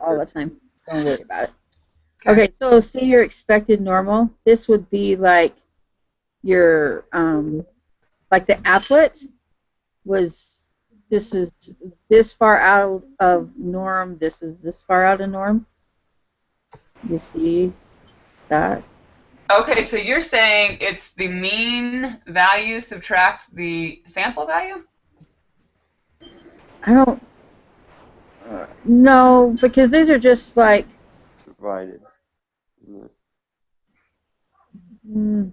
all the time. Don't worry about it. Okay, so see your expected normal. This would be like your like the applet was. This is this far out of norm. This is this far out of norm. You see that? Okay, so you're saying it's the mean value subtract the sample value? I don't. No, because these are just like. Divided. I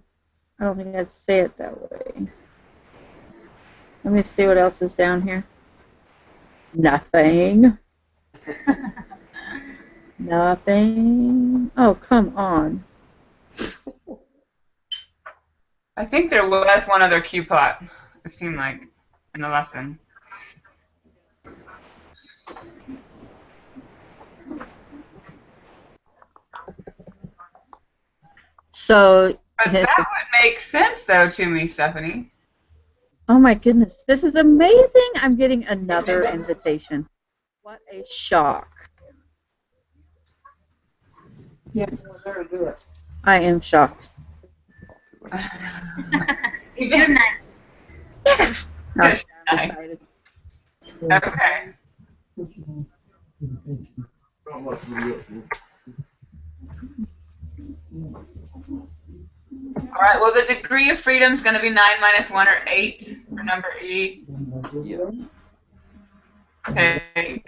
don't think I'd say it that way. Let me see what else is down here. Nothing. Nothing. Oh, come on. I think there was one other Q plot, it seemed like, in the lesson. So. But that would make sense, though, to me, Stephanie. Oh my goodness, this is amazing! I'm getting another invitation. What a shock. Yeah, there, do it. I am shocked. It's your night. Yeah. Nice. Excited. Okay. All right, well, the degree of freedom is going to be 9 minus 1 or 8 for number E. Okay.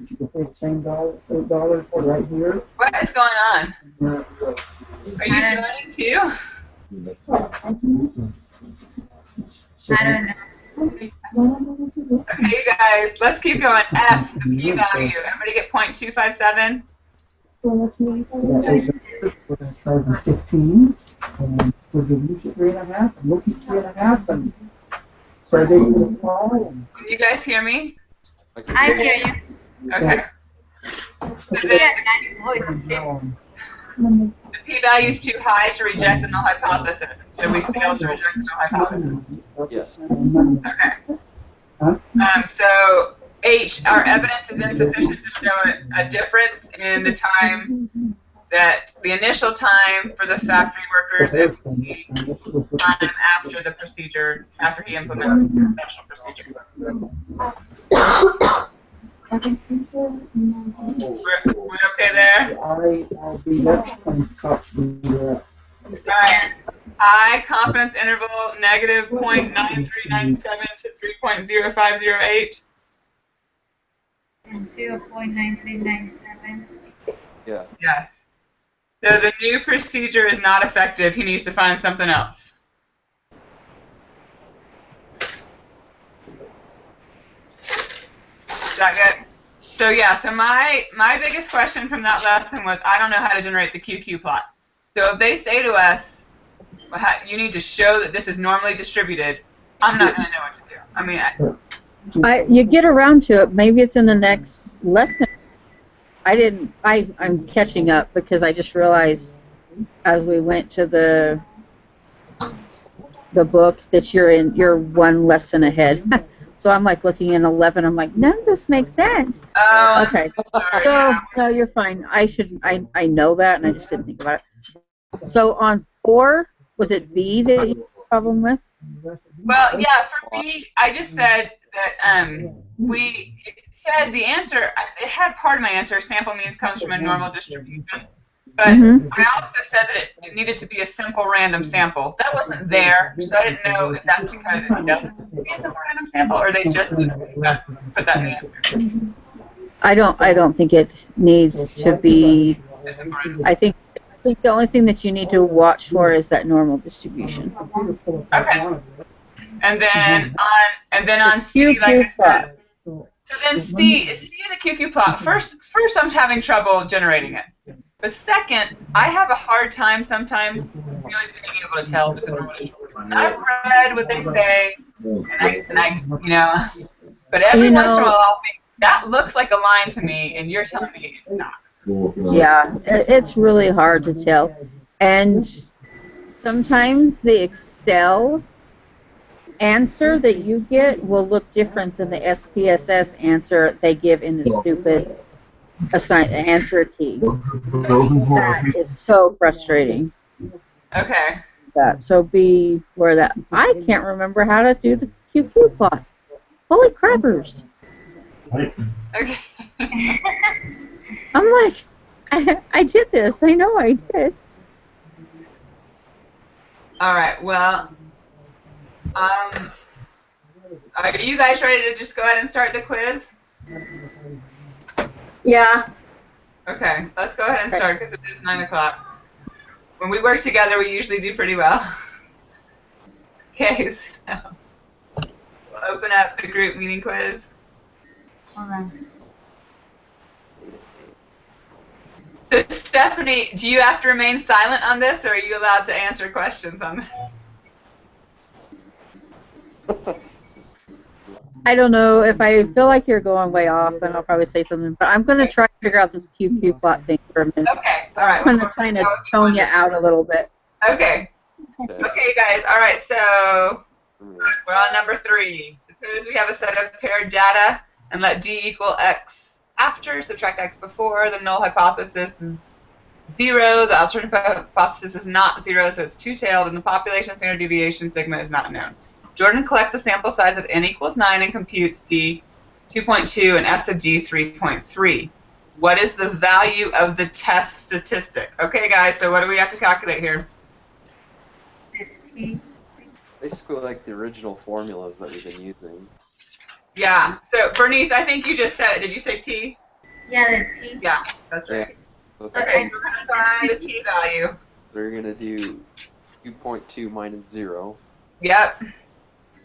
You can pay the same $8 for right here. What is going on? Are you joining too? I don't know. Okay, you guys, let's keep going. F, the p-value. Everybody get 0.257? We're going to charge them 15, and we'll give you 3.5, and we'll keep 3.5, and so they will apply. Can you guys hear me? I hear you. Okay. The p-value is too high to reject the null hypothesis. So we fail to reject the null hypothesis. Yes. Okay. So H, our evidence is insufficient to show a difference in the time that the initial time for the factory workers and the time after the procedure, after he implements the special procedure. We're okay there? I'll be next time to talk to you. Alright. I, confidence interval, negative 0.9397 to 3.0508. And 0.9397. Yeah. Yes. So the new procedure is not effective. He needs to find something else. Is that good? So yeah, so my biggest question from that lesson was I don't know how to generate the QQ plot. So if they say to us, you need to show that this is normally distributed, I'm not going to know what to do. I mean, You get around to it. Maybe it's in the next lesson. I'm catching up because I just realized as we went to the book that you're one lesson ahead. So I'm like looking in 11. I'm like, none of this makes sense. Okay. So no, you're fine. I know that, and I just didn't think about it. So on 4, was it B that you had a problem with? Well, yeah, for B, I just said that it said the answer. It had part of my answer. Sample means comes from a normal distribution. But I also said that it needed to be a simple random sample. That wasn't there, so I didn't know if that's because it doesn't be a simple random sample, or they just didn't put that in the answer. I don't think it needs to be. I think the only thing that you need to watch for is that normal distribution. Okay. And then on C, like I said. So then C is in the QQ plot. First I'm having trouble generating it. But second, I have a hard time sometimes really being able to tell if it's a normal distribution. I've read what they say, and I but every once in a while I'll think, that looks like a line to me, and you're telling me it's not. Yeah, it's really hard to tell. And sometimes the Excel answer that you get will look different than the SPSS answer they give in the stupid answer key. That is so frustrating. Okay. So be aware that I can't remember how to do the QQ plot. Holy crappers! Okay. I'm like, I did this. I know I did. All right. Well, are you guys ready to just go ahead and start the quiz? Yeah. Okay. Let's go ahead and start because it is 9 o'clock. When we work together, we usually do pretty well. Okay. So we'll open up the group meeting quiz. Hold on. So Stephanie, do you have to remain silent on this, or are you allowed to answer questions on this? I don't know. If I feel like you're going way off, then I'll probably say something. But I'm going to try to figure out this QQ plot thing for a minute. Okay. All right. I'm going to try to tone you out a little bit. Okay. Okay, guys. All right. So we're on number 3. Suppose we have a set of paired data and let D equal X after, subtract X before. The null hypothesis is 0. The alternative hypothesis is not 0, so it's two-tailed, and the population standard deviation sigma is not known. Jordan collects a sample size of n equals 9 and computes D 2.2 and S of D 3.3. What is the value of the test statistic? Okay, guys, so what do we have to calculate here? Basically like the original formulas that we've been using. Yeah, so Bernice, I think you just said it. Did you say T? Yeah, the T. Yeah, that's right. So it's Okay, we're going to find the T value. we're going to do 2.2 minus 0 Yep.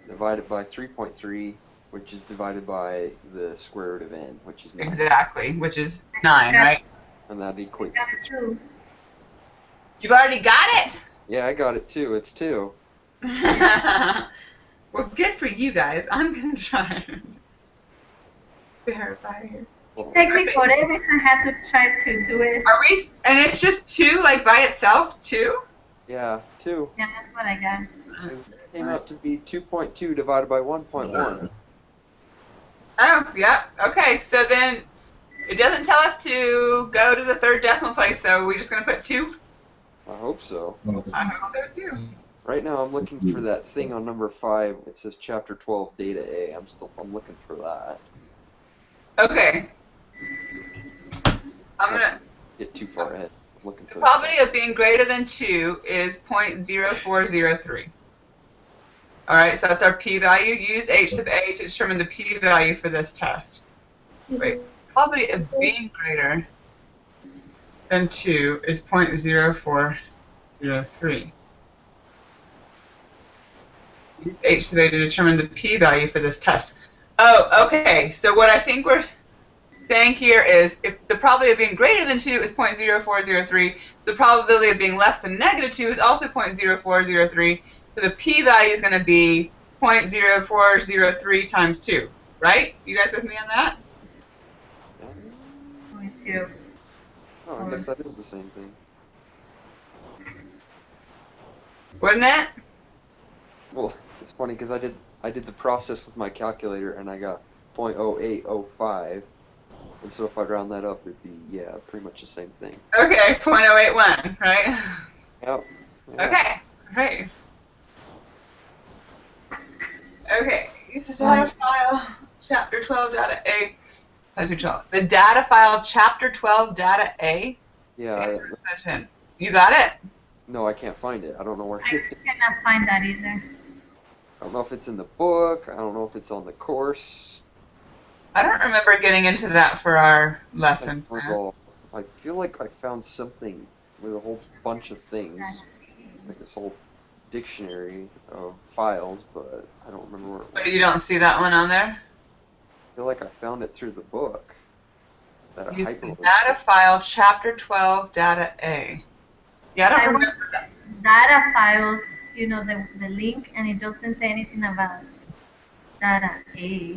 divided by 3.3, which is divided by the square root of n, which is 9. Exactly, which is 9, right? And that equates to 3. 2. You've already got it? Yeah, I got it too. It's 2. Well, good for you guys. I'm going to try and verify here. It takes me forever if I have to try to do it. Are we, and it's just 2, like by itself, 2? Yeah, 2. Yeah, that's what I got. It came out to be 2.2 divided by 1.1. Oh, yeah. Okay, so then it doesn't tell us to go to the third decimal place, so we're just going to put 2? I hope so. I hope so, too. Right now I'm looking for that thing on number 5. It says chapter 12 data A. I'm looking for that. Okay. I'm going to... Get too far ahead. I'm looking The for probability of being greater than 2 is 0.0403. Alright, so that's our p-value. Use h sub a to determine the p-value for this test. Wait, probability of being greater than 2 is 0.0403. Use h sub a to determine the p-value for this test. Oh, okay, so what I think we're saying here is if the probability of being greater than 2 is 0.0403, the probability of being less than negative 2 is also 0.0403, so the p-value is going to be 0.0403 times 2, right? You guys with me on that? Me too. Oh, I guess that is the same thing. Wouldn't it? Well, it's funny because I did the process with my calculator and I got 0.0805. And so if I round that up, it'd be, yeah, pretty much the same thing. Okay, 0.081, right? Yep. Yeah. Okay, right. Okay, use the data file, chapter 12, data A. The data file, chapter 12, data A? Yeah. You got it? No, I can't find it. I don't know where I it is. cannot find that either. I don't know if it's in the book. I don't know if it's on the course. I don't remember getting into that for our lesson plan. I feel like I found something with a whole bunch of things, like this whole dictionary of files, but I don't remember where it was. But you don't see that one on there? I feel like I found it through the book. That Use the hyperlink. data file, chapter 12, data A. Yeah, I don't remember that. Data files, you know, the link, and it doesn't say anything about data A.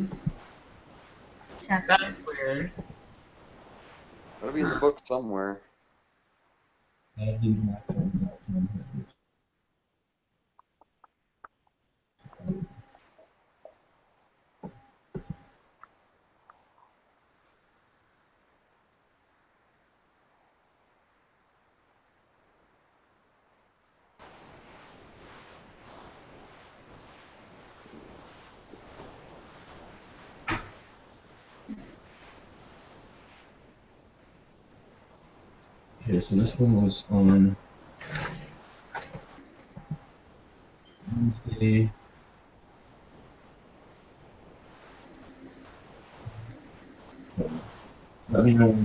Chapter. That's weird. Gotta be in the book somewhere. Okay, so this one was on Wednesday. Let me know.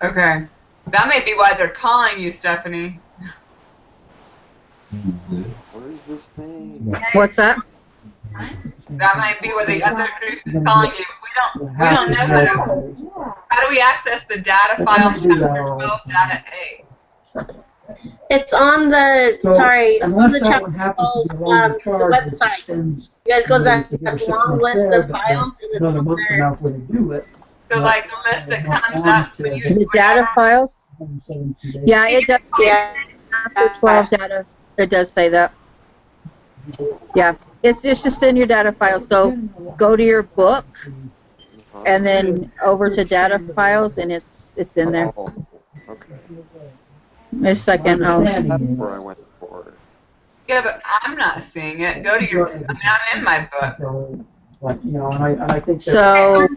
Okay. That may be why they're calling you, Stephanie. Where is this thing? What's that? That might be why the other group is calling you. We don't know how do we access the data file chapter 12 data A? It's on the So, sorry on unless the that chapter one happens to 12 be a longer the charge, which website. extends You guys go to somebody that, to give her that 6 long months list there, of but files and it's another on month from there. now before they do it. So But like the list that enough comes on up when you The data files? 117 days. Yeah, it does. Yeah. Chapter 12 data. It does say that. Yeah, it's just in your data file. So go to your book and then over to data files, and it's in there. Oh, okay. There's a second. Oh. That's where I went for. Yeah, but I'm not seeing it. Go to your. I mean, I'm in my book. So, like, you know, and I think that So, Build so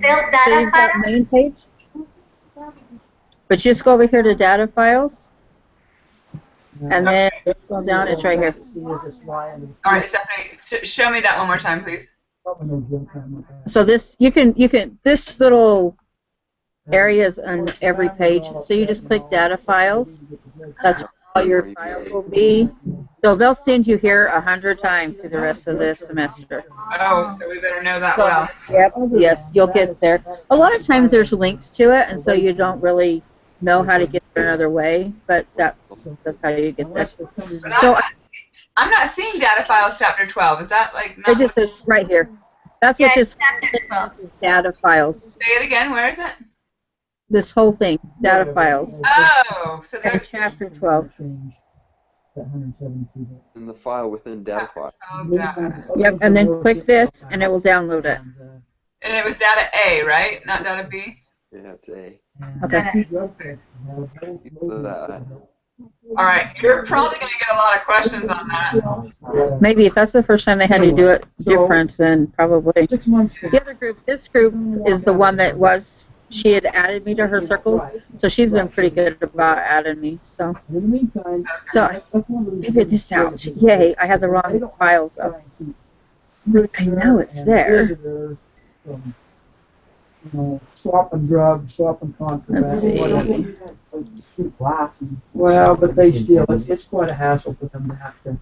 data you've got file. main page, but just go over here to data files, and then scroll down. It's right here. All right, Stephanie, show me that one more time, please. So this you can this little area is on every page. So you just click data files. That's where all your files will be. So they'll send you here 100 times through the rest of the semester. Oh, so we better know that So, well. yep, yes, you'll get there. A lot of times there's links to it, and so you don't really know how to get there another way, but that's how you get there. But So I'm not seeing data files chapter 12. Is that like not? it just says right here. That's what Yeah, this chapter 12. is, data files. Say it again. Where is it? This whole thing, data files. Oh, so And there's. chapter 12. In the file within data file. Oh, data. Yep, and then click this, and it will download it. And it was data A, right? Not data B? Yeah, it's A. Okay. That. All right. You're probably going to get a lot of questions on that. Maybe if that's the first time they had to do it different, then probably. 6 months. The other group, this group is the one that she had added me to her circles, so she's been pretty good about adding me. So, In the meantime, so I figured this out. Yay, I had the wrong files up. I know it's there. You know, swapping drugs, swapping contraband. Let's see. Well, but they still, it's quite a hassle for them to have to.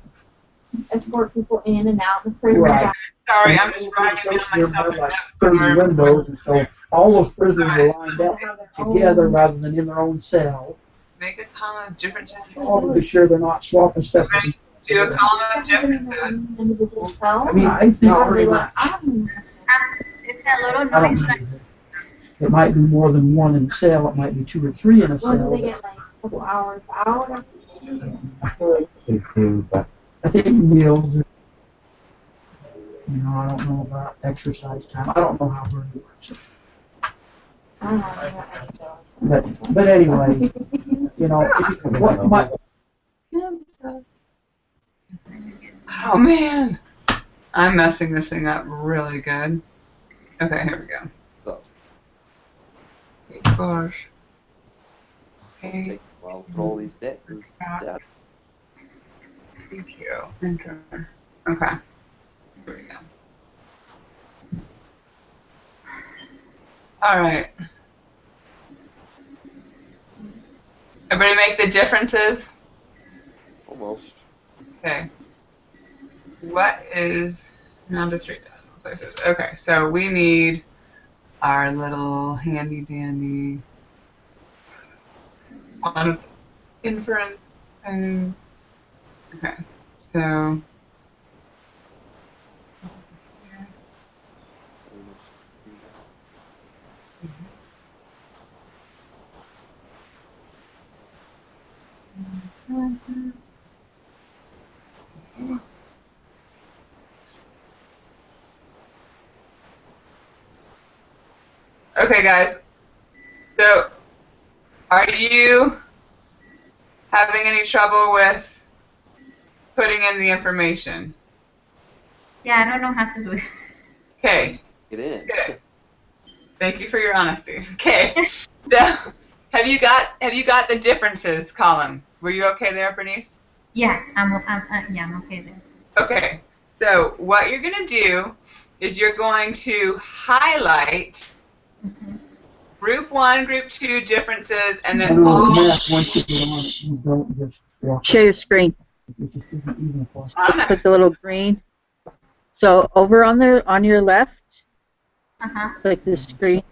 Escort people in and out the prison. Right. Sorry, I'm just writing down myself. Like 30 windows, and so all those prisoners are lined up together rather than in their own cell. Make a column of differences. All to be sure they're not swapping stuff. Do a column of differences. Individual cell. I mean, I think pretty much. It's a little I don't noise. know. It might be more than one in a cell. It might be 2 or 3 in a What do cell. they get, like a couple hours out? I think meals. You know, I don't know about exercise time. I don't know how hard it works. I don't know. But anyway, you know, what might. Oh, man. I'm messing this thing up really good. Okay, here we go. Gosh. Okay. Take a while to put all these data. Thank you. Enter. Okay. Here we go. All right. Everybody make the differences? Almost. Okay. What is down to 3 decimal places? Okay, so we need our little handy dandy one inference and okay, so okay, guys. So, are you having any trouble with putting in the information. Yeah, I don't know how to do it. Okay. Get in. Good. Thank you for your honesty. Okay. So, have you got the differences column? Were you okay there, Bernice? Yeah, I'm okay there. Okay. So what you're going to do is you're going to highlight group 1, group 2 differences, and I then don't know, all. Matt, once you get on, you don't just walk. Share your screen. It just isn't even possible. I'm not- Click the little green. So over on your left, click the screen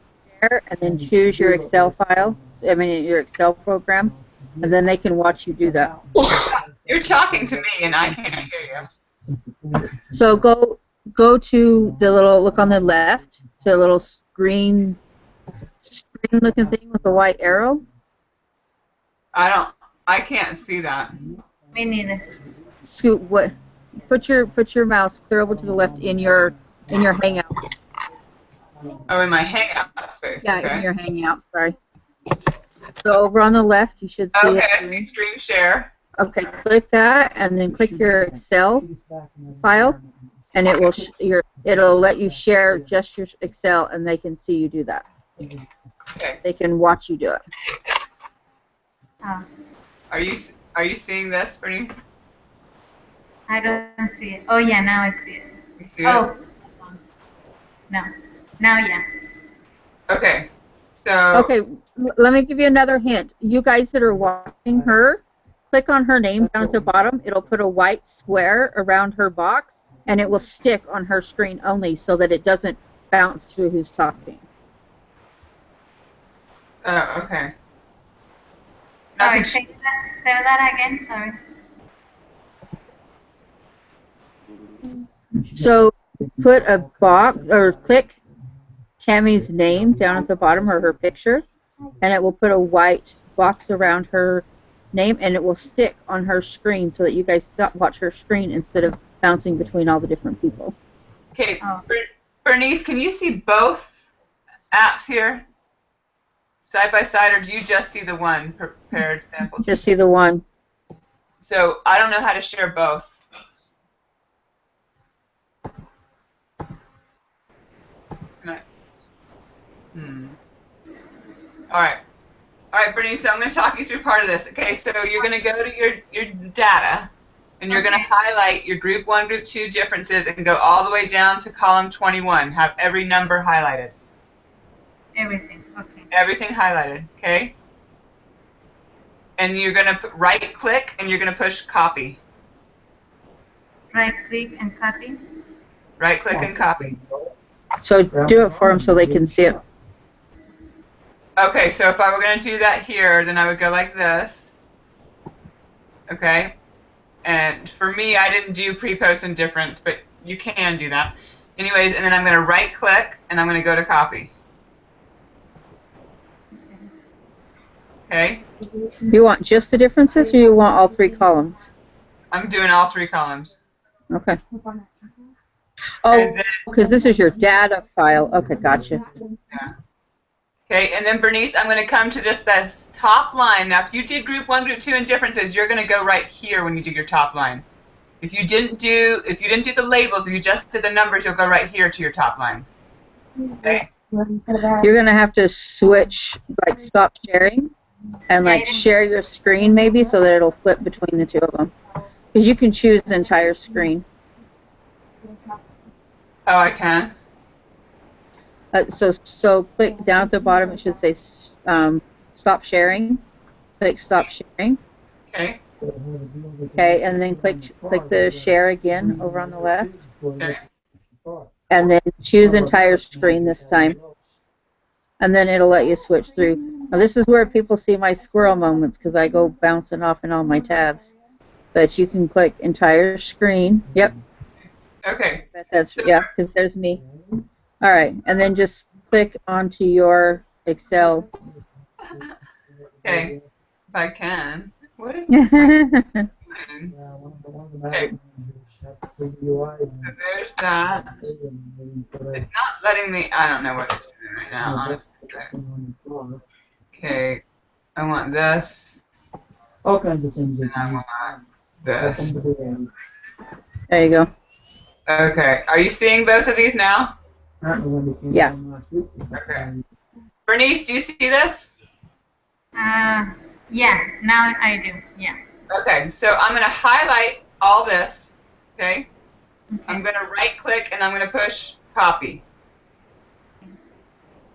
share, and then choose your Excel file. I mean your Excel program, and then they can watch you do that. You're talking to me, and I can't hear you. So go to the little, look on the left to a little screen looking thing with a white arrow. I can't see that. Me neither. Put your mouse clear over to the left in your Hangouts. Oh, in my Hangout space. Yeah, Okay. in your Hangouts. Sorry. So over on the left, you should see. Okay, I see screen share. Okay, click that, and then click your Excel file, and it'll let you share just your Excel, and they can see you do that. Okay. They can watch you do it. Oh, Are you seeing this, Bernie? I don't see it. Oh yeah, now I see it. You see Oh. No. Now yeah. it? Okay. So. Okay, let me give you another hint. You guys that are watching her, click on her name down at the bottom. It'll put a white square around her box, and it will stick on her screen only so that it doesn't bounce to who's talking. Oh, okay. Sorry, say that again. Sorry. So put a box or click Tammy's name down at the bottom or her picture, and it will put a white box around her name, and it will stick on her screen so that you guys watch her screen instead of bouncing between all the different people. Okay, Bernice, can you see both apps here side by side, or do you just see the one prepared sample? Just see the one. So I don't know how to share both. All right, Bernice, so I'm going to talk you through part of this. Okay, so you're going to go to your data, and you're going to highlight your group 1, group 2 differences and go all the way down to column 21. Have every number highlighted. Everything. Okay. Everything highlighted, okay? And you're going to right-click, and you're going to push copy. Right click and copy. Right-click and copy. So do it for them so they can see it. Okay, so if I were going to do that here, then I would go like this. Okay? And for me, I didn't do pre-post and difference, but you can do that. Anyways, and then I'm going to right-click, and I'm going to go to copy. Okay? You want just the differences, or you want all 3 columns? I'm doing all 3 columns. Okay. Oh, because this is your data file. Okay, gotcha. Yeah. Okay, and then Bernice, I'm going to come to just this top line. Now, if you did group 1, group 2, and differences, you're going to go right here when you do your top line. If you didn't do the labels, if you just did the numbers, you'll go right here to your top line. Okay. You're gonna have to switch, like stop sharing, and like share your screen maybe so that it'll flip between the 2 of them. Because you can choose the entire screen. Oh, I can. So click down at the bottom. It should say stop sharing. Click stop sharing. Okay. Okay, and then click the share again over on the left. Okay. And then choose entire screen this time. And then it'll let you switch through. Now this is where people see my squirrel moments because I go bouncing off in all my tabs. But you can click entire screen. Yep. Okay. That's because there's me. All right, and then just click onto your Excel. Okay. If I can. What is it doing? Okay. So there's that. It's not letting me. I don't know what it's doing right now, honestly. Okay. I want this. All kinds of things. And I want this. There you go. Okay. Are you seeing both of these now? Yeah. Okay. Bernice, do you see this? Yeah, now I do. Yeah. Okay, so I'm going to highlight all this, okay? I'm going to right-click and I'm going to push copy.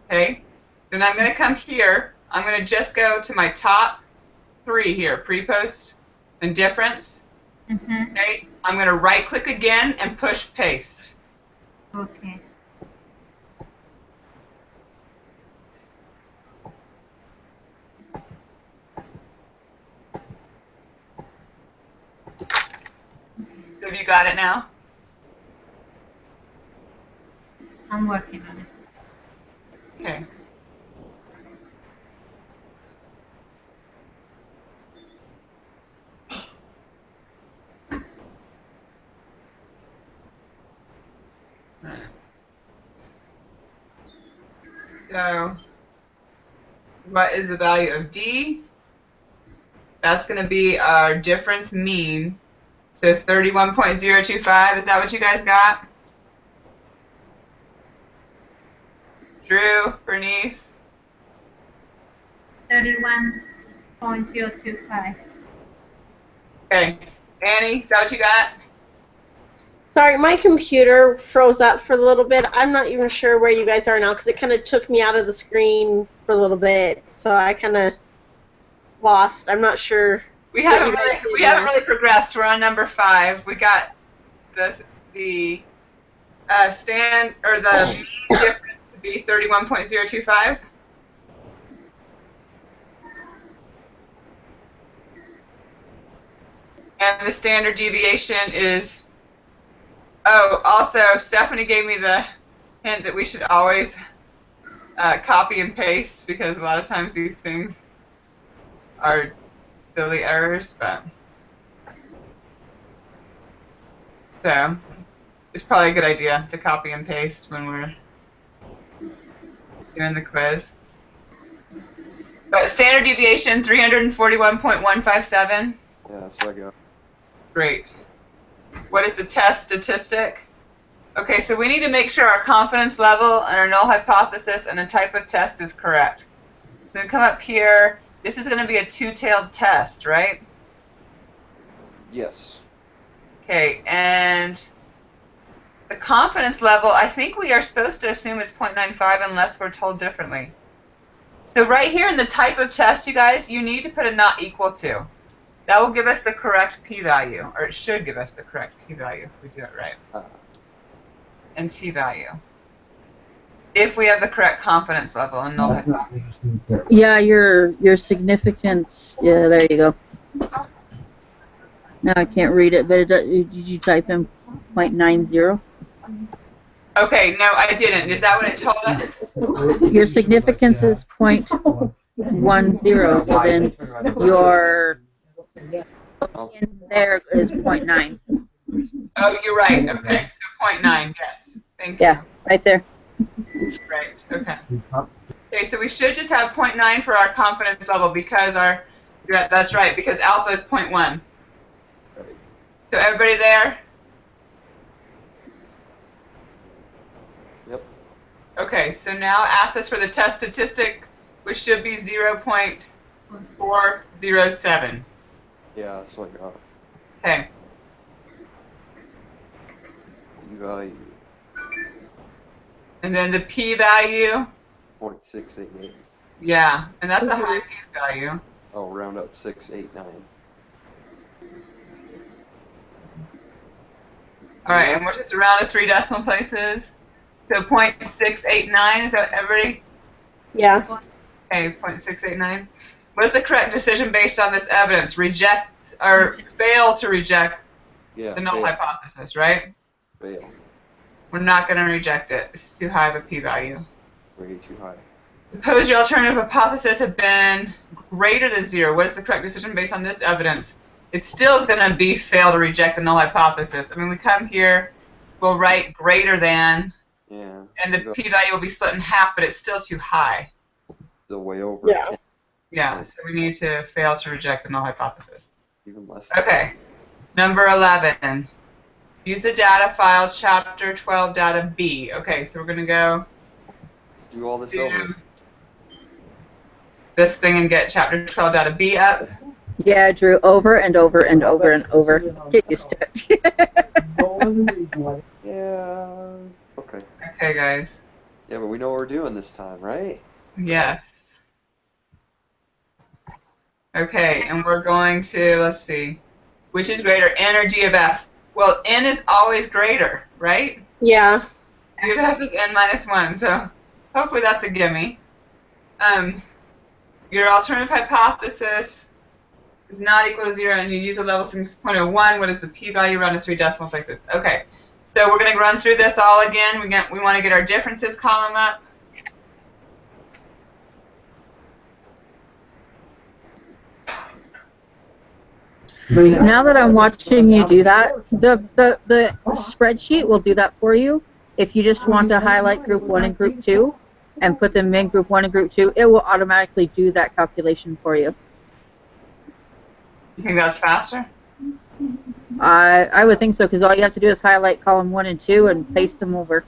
Okay? Then I'm going to come here. I'm going to just go to my top 3 here, pre-post and difference. Okay? I'm going to right-click again and push paste. Okay. So have you got it now? I'm working on it. Okay. So, what is the value of D? That's going to be our difference mean. So 31.025, is that what you guys got? Drew, Bernice? 31.025. Okay. Annie, is that what you got? Sorry, my computer froze up for a little bit. I'm not even sure where you guys are now because it kind of took me out of the screen for a little bit, so I kind of lost. I'm not sure. We haven't really progressed. We're on number 5. We got the mean difference to be 31.025. And the standard deviation is, oh, also Stephanie gave me the hint that we should always copy and paste because a lot of times these things are silly errors, but so it's probably a good idea to copy and paste when we're doing the quiz. But standard deviation 341.157. Yeah, that's what I got. Great. What is the test statistic? Okay, so we need to make sure our confidence level and our null hypothesis and the type of test is correct. So we come up here. This is going to be a two-tailed test, right? Yes. Okay, and the confidence level, I think we are supposed to assume it's 0.95 unless we're told differently. So right here in the type of test, you guys, you need to put a not equal to. That will give us the correct p-value, or it should give us the correct p-value if we do it right. And t-value. If we have the correct confidence level and null hypothesis. Yeah, your significance. Yeah, there you go. Now I can't read it, but did you type in 0.90? Okay, no, I didn't. Is that what it told us? Your significance is 0.10, so then your in there is 0.9. Oh, you're right. Okay, so 0.9, yes. Thank you. Yeah, right there. Right, okay. Okay, so we should just have 0.9 for our confidence level because that's right, because alpha is 0.1. So everybody there? Yep. Okay, so now ask us for the test statistic, which should be 0.407. Yeah, that's what I got. Okay. P-value. And then the p-value? 0.688. Yeah, and that's a high p-value. Oh, round up 689. All right, and we're just around to 3 decimal places. So 0.689, is that everybody? Yeah. Okay, 0.689. What is the correct decision based on this evidence? Reject or fail to reject Yeah, the null fail. hypothesis, right? Fail. We're not going to reject it. It's too high of a p-value. Way too high. Suppose your alternative hypothesis had been greater than 0. What is the correct decision based on this evidence? It still is going to be fail to reject the null hypothesis. I mean, we come here, we'll write greater than, Yeah. and the p-value will be split in half, but it's still too high. Still way over. Yeah. 10. Yeah, so we need to fail to reject the null hypothesis. Even less. Okay. Number 11. Use the data file, chapter 12, data B. Okay, so we're going to go Let's do all this to over. this thing and get chapter 12, data B up. Yeah, Drew, over and over and over and over. Get used to it. No other reason why. Yeah. Okay. Okay, guys. Yeah, but we know what we're doing this time, right? Yeah. Okay, and we're going to, let's see, which is greater, N or G of F? Well, N is always greater, right? Yeah. G of F is N minus 1, so hopefully that's a gimme. Your alternative hypothesis is not equal to 0, and you use a level 6.01. What is the p-value run to 3 decimal places? Okay, so we're going to run through this all again. We want to get our differences column up. Now that I'm watching you do that, the spreadsheet will do that for you. If you just want to highlight group 1 and group 2 and put them in group 1 and group 2, it will automatically do that calculation for you. You think that's faster? I would think so, because all you have to do is highlight column 1 and 2 and paste them over.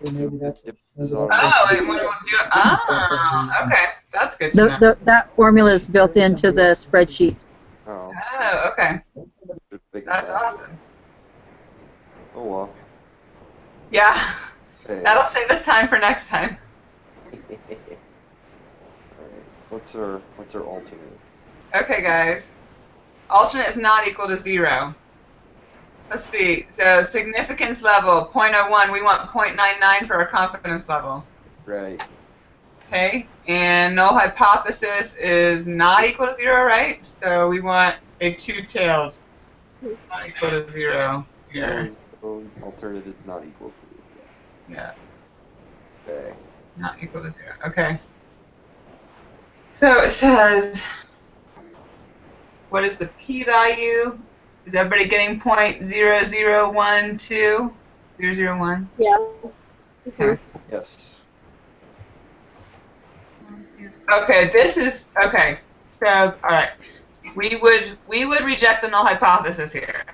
Maybe that's Yep. Oh, and we'll do it. Ah, okay. That's good to know. That formula is built into the spreadsheet. Oh. Oh, okay. Big That's bad. awesome. Oh well. Yeah. Hey. That'll save us time for next time. Alright. What's our alternate? Okay, guys. Alternate is not equal to 0. Let's see. So significance level, 0.01. We want 0.99 for our confidence level. Right. Okay? And null hypothesis is not equal to 0, right? So we want a two-tailed. Not equal to 0 here. Alternate is not equal to. Yeah. Okay. Not equal to 0. Okay. So it says, what is the p-value? Is everybody getting 0.0012? 001? Yeah. Okay. Yes. Okay, this is, okay. So, all right. We would reject the null hypothesis here.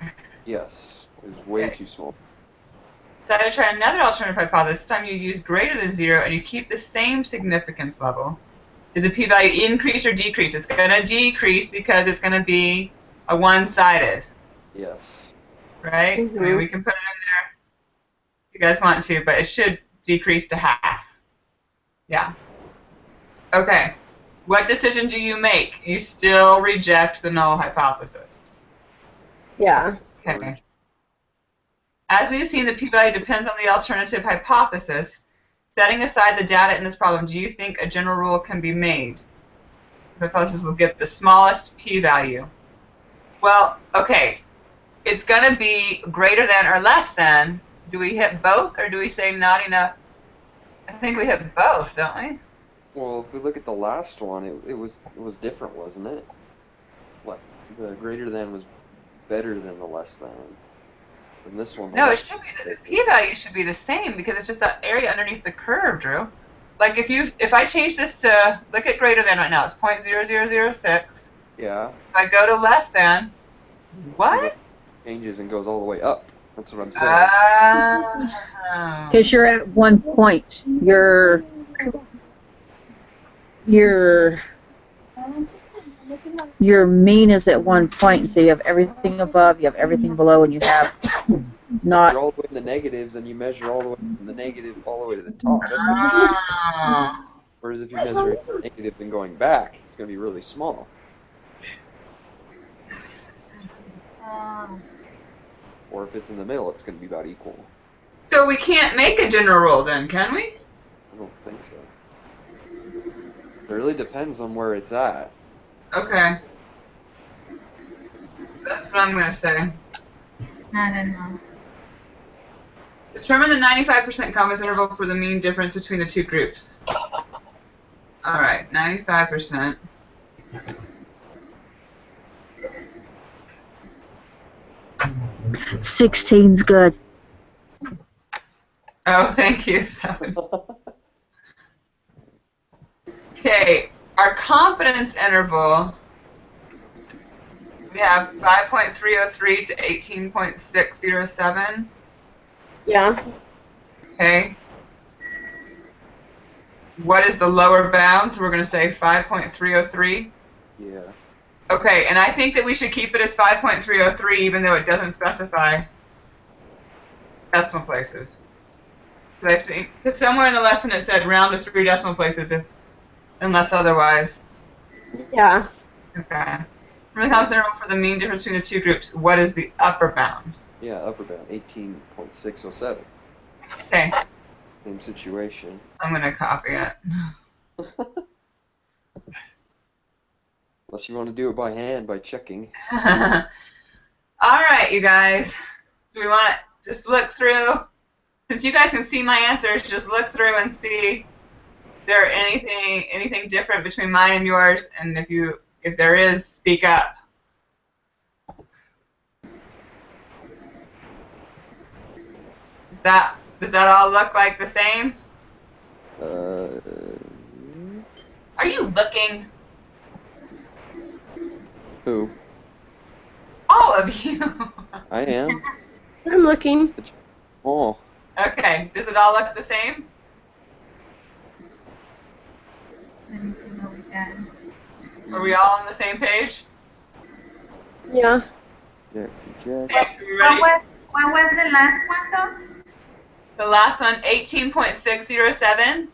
Yes. It was way too small. So I try another alternative hypothesis. This time you use greater than 0 and you keep the same significance level. Did the p-value increase or decrease? It's going to decrease because it's going to be a one-sided, Yes. right? I mean, we can put it in there if you guys want to, but it should decrease to half. Yeah. Okay. What decision do you make? You still reject the null hypothesis. Yeah. Okay. As we've seen, the p-value depends on the alternative hypothesis. Setting aside the data in this problem, do you think a general rule can be made? The hypothesis will get the smallest p-value. Well, okay. It's going to be greater than or less than. Do we hit both, or do we say not enough? I think we hit both, don't we? Well, if we look at the last one, it was different, wasn't it? What? The greater than was better than the less than. And this one. No, it should be. The p-value should be the same because it's just that area underneath the curve, Drew. Like if I change this to, look at greater than right now, it's 0.0006. Yeah. If I go to less than, what? It changes and goes all the way up. That's what I'm saying. Because you're at 1 point. Your mean is at 1 point, so you have everything above, you have everything below, and you have not. You're all the way in the negatives, and you measure all the way from the negative all the way to the top. That's what Whereas if you measure it negative and going back, it's going to be really small. Or if it's in the middle, it's going to be about equal. So we can't make a general rule then, can we? I don't think so. It really depends on where it's at. Okay. That's what I'm going to say. I don't know. Determine the 95% confidence interval for the mean difference between the two groups. All right, 95%. $16's good. Oh, thank you. Okay, our confidence interval We have 5.303 to 18.607. Yeah. Okay. What is the lower bound? So we're going to say 5.303. Yeah. Okay, and I think that we should keep it as 5.303 even though it doesn't specify decimal places. I think, because somewhere in the lesson it said round to 3 decimal places unless otherwise. Yeah. Okay. For the confidence interval for the mean difference between the two groups, what is the upper bound? Yeah, upper bound, 18.607. Okay, Same situation. I'm going to copy it. Unless you want to do it by hand, by checking. All right, you guys. Do we want to just look through? Since you guys can see my answers, just look through and see if there are anything different between mine and yours, and if there is, speak up. Does that all look like the same? Are you looking? Who? All of you. I am. I'm looking. Oh. Okay. Does it all look the same? Let me see what we got. Are we all on the same page? Yeah. Jack. Okay, so we ready? What was the last one though? The last one, 18.607.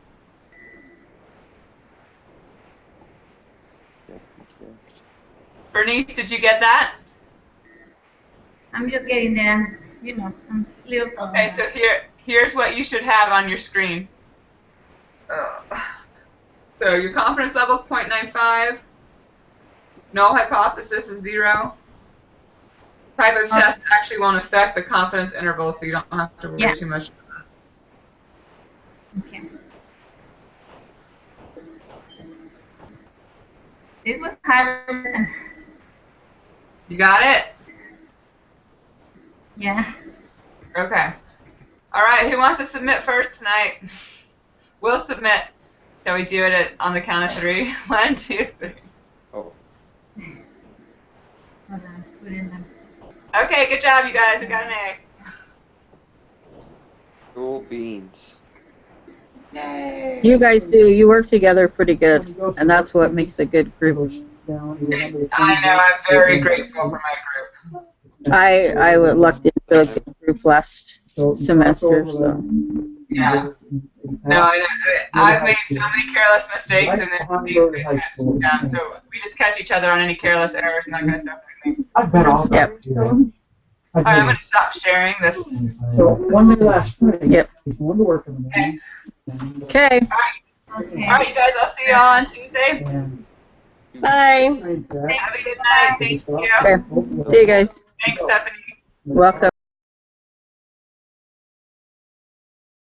Bernice, did you get that? I'm just getting there. You know, some little. Okay, so here's what you should have on your screen. So your confidence level is 0.95. Null hypothesis is 0. Type of test actually won't affect the confidence interval, so you don't have to worry too much. Okay. This was harder. You got it? Yeah. Okay. All right, who wants to submit first tonight? We'll submit. Shall we do it on the count of 3? 1, 2, 3. Oh. Hold on. Put in them. Okay, good job, you guys. You got an A. Cool beans. Yay. You guys do. You work together pretty good, and that's what makes a good group. I know. I'm very grateful for my group. I lucked into a good group last semester, so. Yeah. No, I know. I've made so many careless mistakes, and then yeah, so we just catch each other on any careless errors and that kind of stuff. I've been off. Yep. All right, I'm going to stop sharing this. So one day last night. Yep. He's going to work in the morning. Okay. Okay. All right, you guys. I'll see you all on Tuesday. And Bye. Have a good night. Thank you. Okay. See you guys. Thanks, Stephanie. Welcome.